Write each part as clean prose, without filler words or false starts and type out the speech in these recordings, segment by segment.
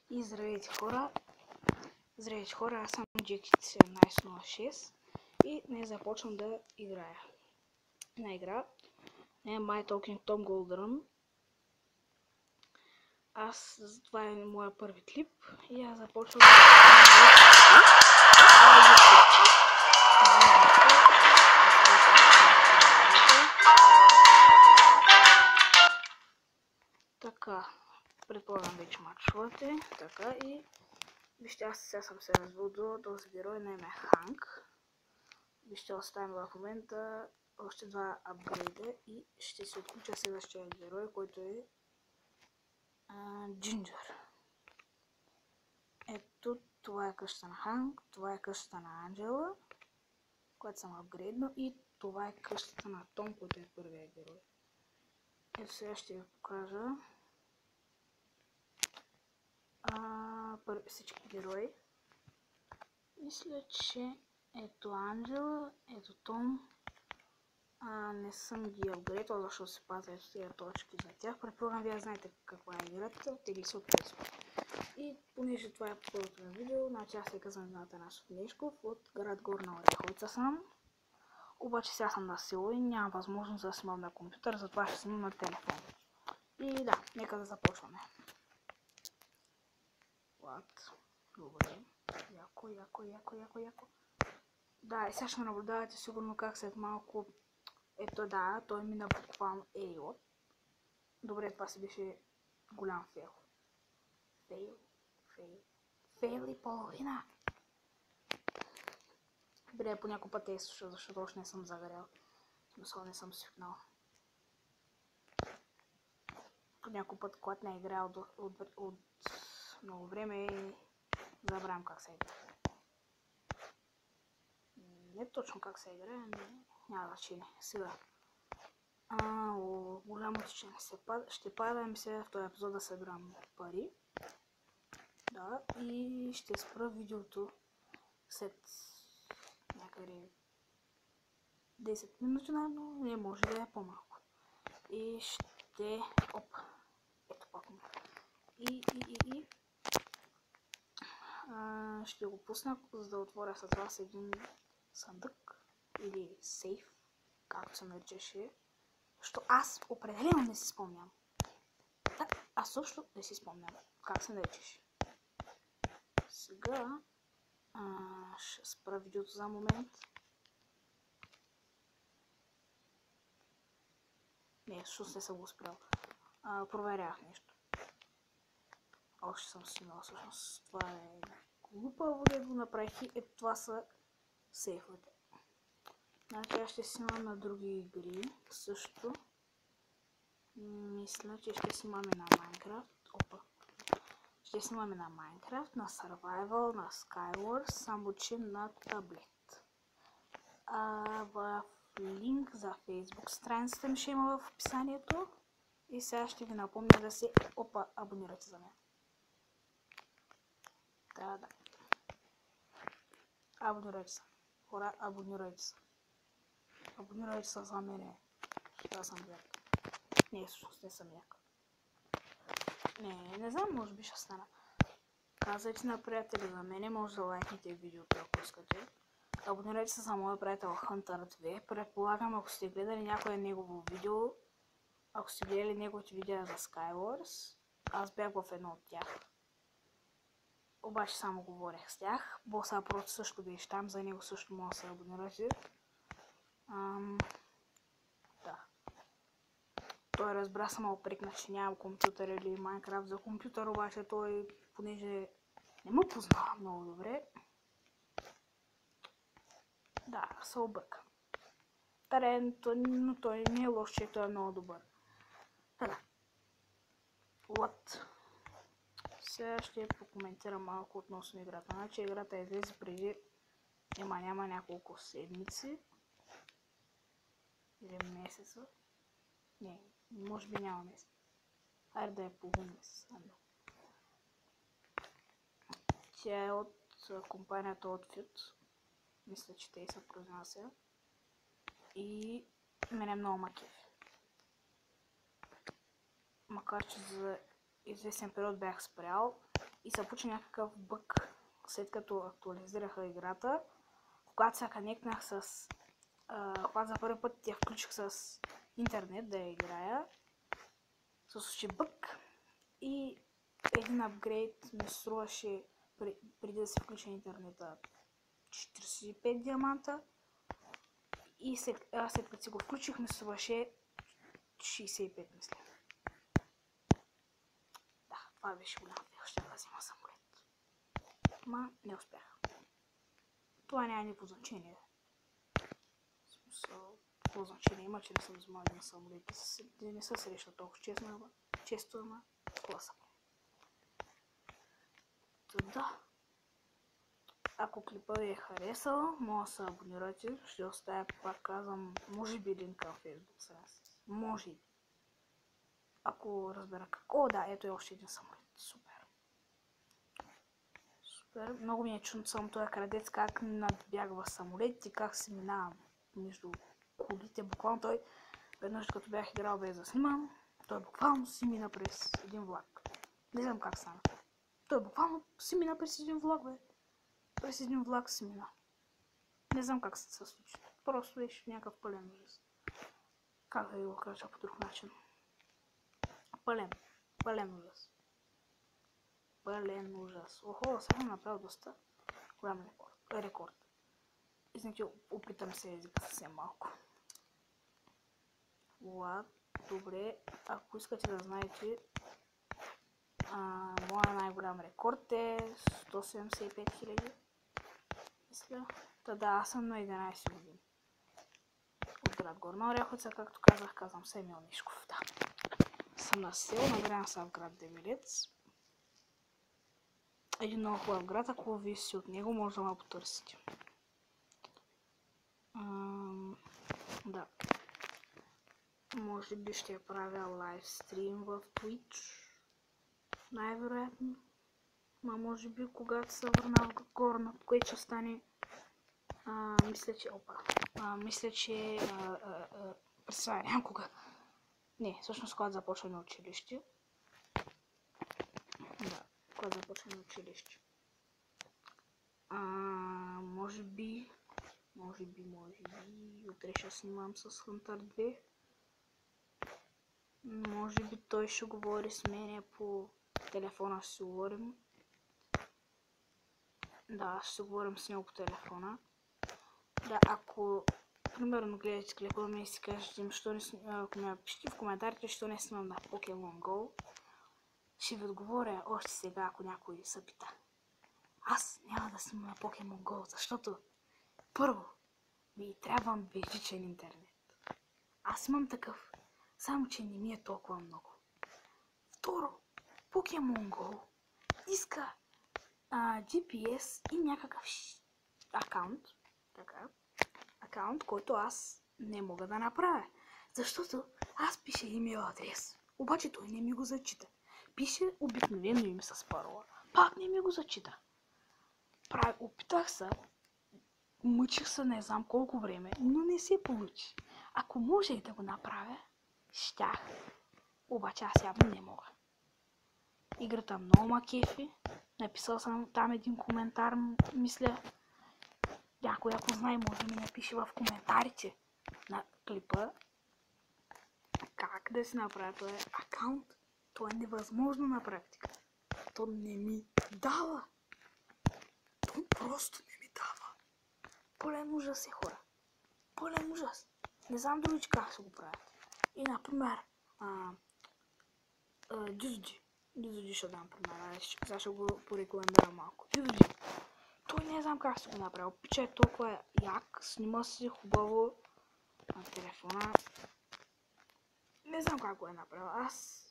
И здравейте хора, аз съм Jekit1706 и днес започвам да играя на игра My Talking Tom Gold Run. Това е моя първи клип и аз започвам да така, предполагам вече мачувате, така и вижте, аз сега съм се развил до този герой на име Ханк. Вижте, оставям в момента още два апгрейда и ще се отключа следващия герой, който е Джинджер. Ето, това е къщата на Ханк, това е къщата на Анджела, която съм апгрейднал, и това е къщата на Том, който е първия герой. Ето сега ще ви покажа всички герои. Мисля, че ето Анджела, ето Том. Не съм ги апгрейдвал, защото се пазя тези точки за тях. Предполагам, вие знаете каква е играта, тегли се от Facebook. И понеже това е първото на видео, значи аз се казвам Атанасов Нешков, от град Горна Оряховица съм. Обаче сега съм на село и нямам възможност да снимам на компютър, затова ще снимам на телефон. И да, нека да започваме. Добре, яко. Да, и сега ще наблюдавате сигурно как след малко. Ето да, той мина буквално Ейлот. Добре, това си беше голям фейл. Фейл и половина. Добре, по някой път е слушал, защото още не съм загорял. Смисъл, не съм свикнал. По някой път, когато не е играл от много време, забравям как се играе. Не точно как се играе, но няма значение. Сега. Голямото, че не се пада. Ще падам сега в този епизод да събирам пари. Да, и ще спра видеото след някъде 10 минути, но не може да е по-малко. И ще... Ето пак му. Ще го пусна, за да отворя с вас един съндък или сейф, както се наричаше. Защото аз определено не си спомням. Да, аз също не си спомням как се наричаше. Сега ще спра видеото за момент. Не, всъщност не съм го спрял. Проверях нещо. Още съм снимал всъщност. Това е глупаво да го направих и ето това са сейфовете. Значи аз ще снимам на други игри също. Мисля, че ще снимаме на Майнкрафт. Ще снимаме на Майнкрафт, на Survival, на Skywars, само че на таблет. В линк за Facebook страницата ми ще има в описанието. И сега ще ви напомня да се абонирате за мен. Да. Абонирайте се. Хора, абонирайте се. Абонирайте се за мене. Аз съм як. Не, всъщност не съм як. Не знам, може би ще стана. Казвайте на приятели за мене, може да лайкнете видеото, ако искате. Абонирайте се за моя приятел Hunter 2. Предполагам, ако сте гледали някое негово видео, ако сте гледали неговите видео за Skywars, аз бях в едно от тях. Обаче само говорех с тях. Боса просто също беше там, за него също може да се абонирате. Да. Той разбра, съм опрекна, че нямам компютър или Майнкрафт за компютър, обаче той, понеже не му познава много добре, да, се обърка. Но той не е лош, че той е много добър. Да. Сега ще покоментирам малко относно играта. Значи играта излезе преди няма няколко седмици или месеца. Не, може би няма месец. Хайде да е половин месец. Тя е от компанията Outfit. Мисля, че те и се произнася. И мене много макефи. Макар че за известен период бях спрял, и се получи някакъв бъг, след като актуализираха играта. Когато се конектнах с... когато за първи път я включих с интернет да я играя, се случи бъг и един апгрейд ми струваше преди да се включи интернета 45 диаманта и след като си го включих ми струваше 65, мисля. Да, това беше голям успех, ще да взема самолет. Ма не успях. Това няма никакво значение. В смисъл, какво значение има, че не съм взимал на самолети. Не се среща толкова често, ама това съм. Да. Ако клипът ви е харесал, може да се абонирате. Ще оставя, пак казвам, може би линк към Facebook страница. Може би. Ако разбера какво, да, ето е още един самолет. Супер. Супер. Много ми е чудно само този крадец, как надбягва самолет и как се минава между колите. Буквално той, веднъж като бях играл без да снимам, той буквално си мина през един влак. Не знам как стана. Той буквално си мина през един влак, бе. През един влак си мина. Не знам как се случи. Просто беше някакъв пълен ужас. Как да ви го кажа по друг начин? Пълен ужас. Пълен ужас. Охо, сега съм направил доста голям рекорд. Извините, опитам се езика съвсем малко. Добре, ако искате да знаете, моя най-голям рекорд е 175 000. Мисля. Да, аз съм на 11 години. От град Горна Оряховица, както казвам се Емил Мишков. Да. Съм на село, нагрян съм в град Девелец. Един много хубав град, ако вие си от него, може да ме потърсите. Да. Може би ще правя лайвстрим в Twitch. Най-вероятно. Може би когато се върна в Горна, което ще стане. Мисля, че представя някога. Не, всъщност когато започваме училище. Да, когато започваме училище. Може би утре ще снимам с Hunter 2. Може би той ще говори с мене по телефона, ще си говорим. Да, ще говорим с него по телефона. Да, ако примерно гледате клипа ми и си кажете, ако ме пишете в коментарите, що не снимам на Pokemon Go, ще ви отговоря още сега, ако някой се пита. Аз няма да снимам на Pokemon Go, защото първо ми трябва безжичен интернет. Аз имам такъв, само че не ми е толкова много. Второ, Pokemon Go иска GPS и някакъв акаунт, който аз не мога да направя. Защото аз пиша имейл адрес, обаче той не ми го зачита. Пише обикновено име с парола, пак не ми го зачита. Опитах се, мъчих се не знам колко време, но не се получи. Ако можех да го направя, щях. Обаче аз явно не мога. Играта много ма кефи. Написал съм там един коментар, мисля. Някой, ако знае, може да ми напише в коментарите на клипа как да си направя този акаунт. То е невъзможно на практика. То не ми дава. То просто не ми дава. Пълен ужас е, хора. Пълен ужас. Не знам други как се го правят. И, например, Дюзуди ще дам пример. Сега ще го порекламирам малко. Дюзуди. Той не знам как се го направил. Пича е толкова як. Снима си хубаво на телефона. Не знам как го е направил. Аз...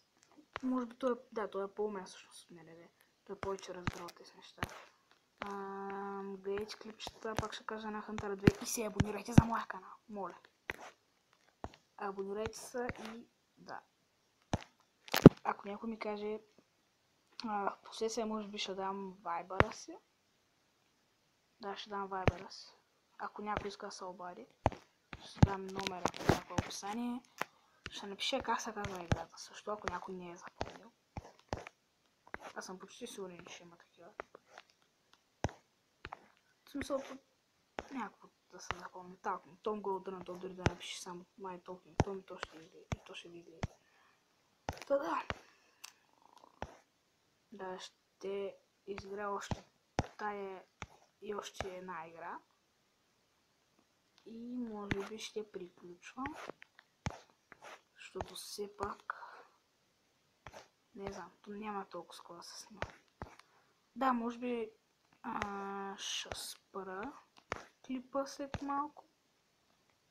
Може би той е... Да, той е по-умен всъщност от мене. Той повече разбира от тези неща. Гледайте клипчета, пак ще кажа на Hunter 2 и се абонирайте за моя канал. Моля. Абонирайте се и... Да. Ако някой ми каже... Последствие може би ще дам вайбъра си. Да, ще дам вайбъра си. Ако някой иска да се обади, ще дам номера в някакво описание. Ще напиша как се казва играта също, ако някой не е запомнил. Аз съм почти сигурен, че ще има такива. В смисъл, някакво да се запомни. Талком, Том Голдърн, то дори да напише само май толкова, то ми то ще излезе, и то ще ви излезе. Та да. Да, ще изигра още тая и още една игра. И може би ще приключвам. Защото все пак... Не знам, то няма толкова скоро да се снима. Да, може би ще спра клипа след малко.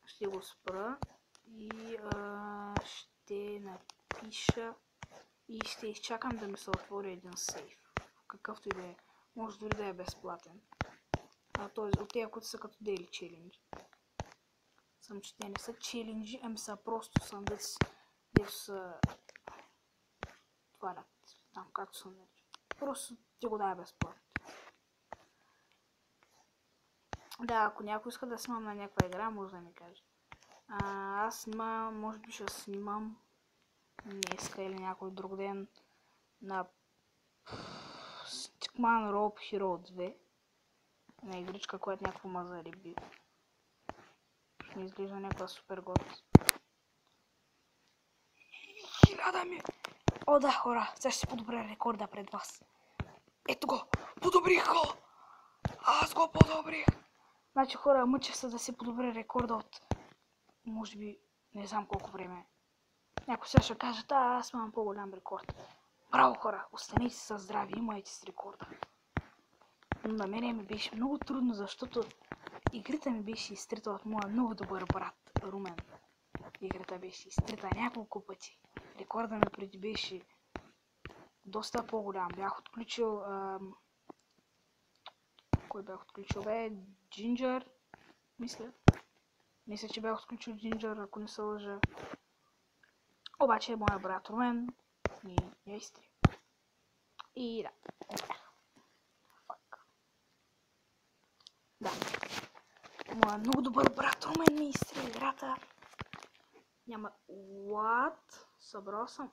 Ще го спра и ще напиша и ще изчакам да ми се отвори един сейф. Какъвто и да е. Може дори да е безплатен. Т.е. от тези, които са като дейли челенджи. Само че те не са челенджи, ами са просто съндъци, дето са тварят. Там както са нарича. Просто ти го дай безплатно. Да, ако някой иска да снимам на някаква игра, може да ми каже. Аз снимам, може би ще снимам днеска или някой друг ден на Stickman Rope Hero 2. На игричка, която някакво мазариби. Не изглежда някаква супер год. 1000 ми! О да, хора, сега ще си подобря рекорда пред вас. Ето го! Подобрих го! Аз го подобрих! Значи хора, мъча се да си подобря рекорда от... Може би, не знам колко време. Някой сега ще кажат, аз имам по-голям рекорд. Браво хора, останете са здрави, имайте с рекорда. Но на мене ми беше много трудно, защото играта ми беше изтрита от моя много добър брат Румен. Играта беше изтрита няколко пъти. Рекорда ми преди беше доста по-голям. Бях отключил... Кой бях отключил? Ginger, мисля. Мисля, че бях отключил Ginger, ако не се лъжа. Обаче моя брат Румен ми я изтри. И да. Да. Моя много добър брат Румен ми изтри играта. Няма... What? Събрал съм...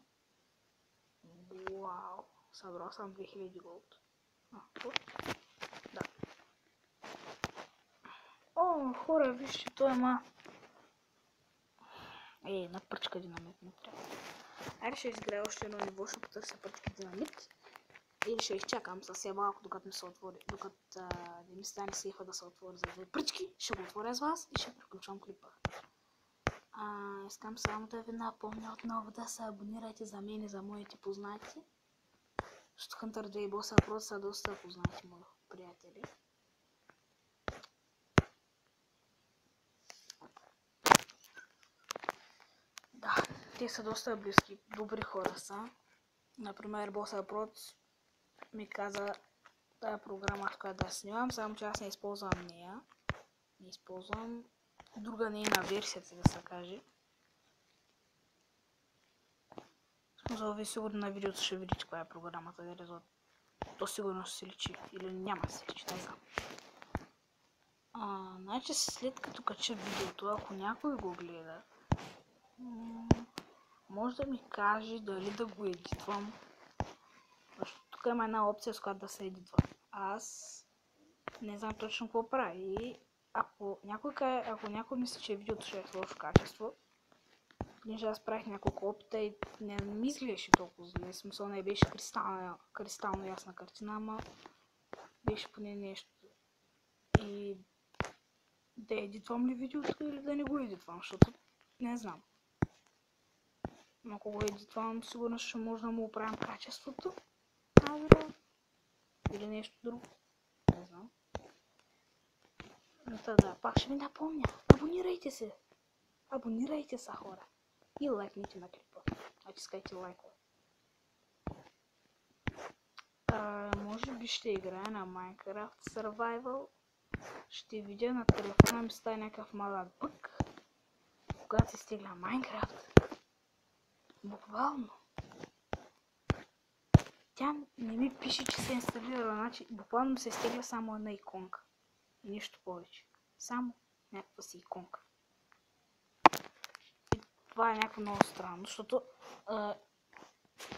Вау. Събрал съм 2000 голд. Да. О, хора, вижте, той има... на пръчка динамит не трябва. Айде ще изграя още едно ниво, ще потърся пръчка динамит. Или ще изчакам съвсем малко, докато ми се отвори, докато не ми стане сейфа да се отвори за 2 пръчки. Ще го отворя с вас и ще приключвам клипа. Искам само да ви напомня отново да се абонирайте за мен и за моите познати. Защото Hunter 2 и Boss Pro са доста познати мои приятели. Да, те са доста близки, добри хора са. Например, Boss Pro ми каза тая програма, с която да снимам, само че аз не използвам нея. Не използвам друга нейна версия, да се каже. За ви сигурно на видеото ще видите каква е програмата, дали то сигурно ще се личи или няма да се личи, не знам. Значи след като кача видеото, ако някой го гледа, може да ми каже дали да го едитвам. Защото тук има една опция, с която да се едитва. Аз не знам точно какво прави. И ако някой мисли, че видеото ще е в лошо качество, понеже аз правих няколко опита и не ми изглеждаше толкова зле. Смисъл не беше кристално ясна картина, ама беше поне нещо. И да едитвам ли видеото или да не го едитвам, защото не знам. Но ако го едитвам, сигурно ще може да му оправям качеството. Или нещо друго. Не знам. Но да, пак ще ви напомня. Абонирайте се. Абонирайте се, хора. И лайкните на клипа. Натискайте лайкове. Може би ще играя на Minecraft Survival. Ще видя на телефона ми става някакъв малък бък. Когато се стигна Minecraft. Буквално. Тя не ми пише, че се инсталира, значи буквално се изтегля само една иконка. И нищо повече. Само някаква си иконка. И това е някакво много странно, защото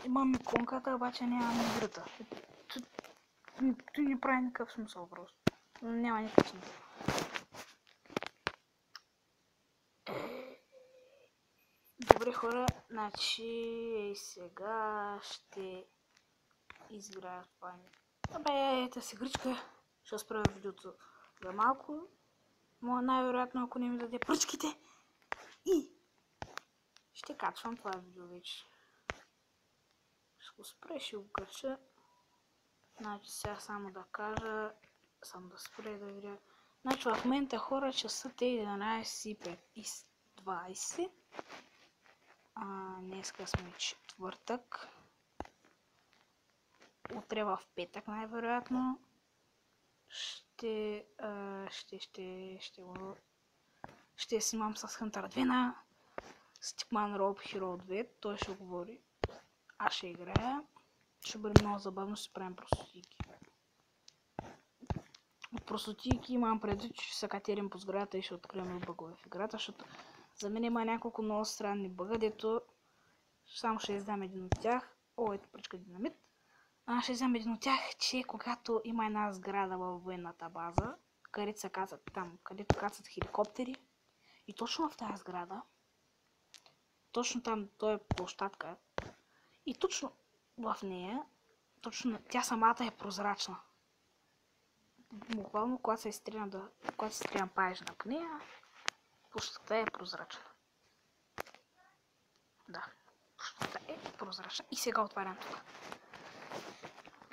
Имам иконката, обаче нямам играта. Той не прави никакъв смисъл просто. Няма никакъв смисъл. Добре хора, значи сега ще изиграя това. Абе, тази игричка ще спра видеото за малко. Най-вероятно, ако не ми даде пръчките. И ще качвам това видео вече. Ще го спре, ще го кача. Значи сега само да кажа, само да спре да видя. Значи в момента хора часът е 11:20. Днеска сме четвъртък. Утре в петък най-вероятно ще снимам с Hunter 2 на Stickman Rope Hero 2. Той ще говори. Аз ще играя. Ще бъде много забавно, ще правим простотики. От простотики имам предвид, че ще се катерим по сградата и ще открием бъгове в играта, защото за мен има няколко много странни бъга, дето само ще издам един от тях. О, ето пръчка динамит. Ще издам един от тях, че когато има една сграда във военната база, където се кацат там, където кацат хеликоптери, и точно в тази сграда, точно там, той е площадка, и точно в нея, точно тя самата е прозрачна. Буквално, когато се стрелям паежна по нея, площадката е прозрачна. Да, площадката е прозрачна. И сега отварям тук.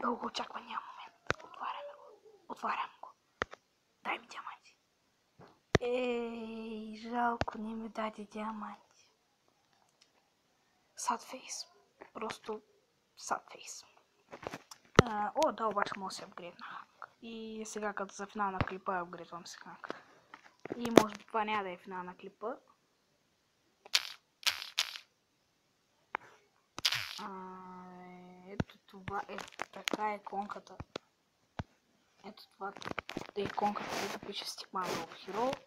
Дълго очаквания момент. Отварям го. Дай ми диаманти. Ей, жалко не ми даде диаманти. Sad face. Просто sad face. Да, обаче може да се апгрейдна ханк. И сега като за финал на клипа апгрейдвам се ханк. И може би това няма да е финал на клипа. Ето това е така иконката. Ето това е иконката, която пише Stickman Rope Hero.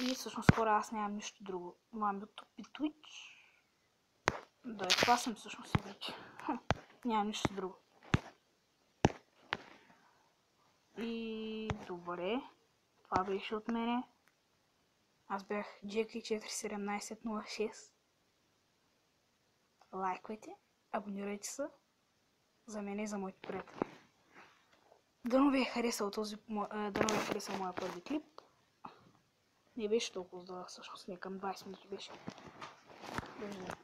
И всъщност хора, аз нямам нищо друго. Имам YouTube и Twitch. Да, това съм всъщност играчи. Нямам нищо друго. И добре. Това беше от мене. Аз бях Jackie41706. Лайквайте, абонирайте се за мен и за моите приятели. Дано ви е харесал моя първи клип. Не беше толкова дълъг, всъщност не към 20 минути беше. Виждам.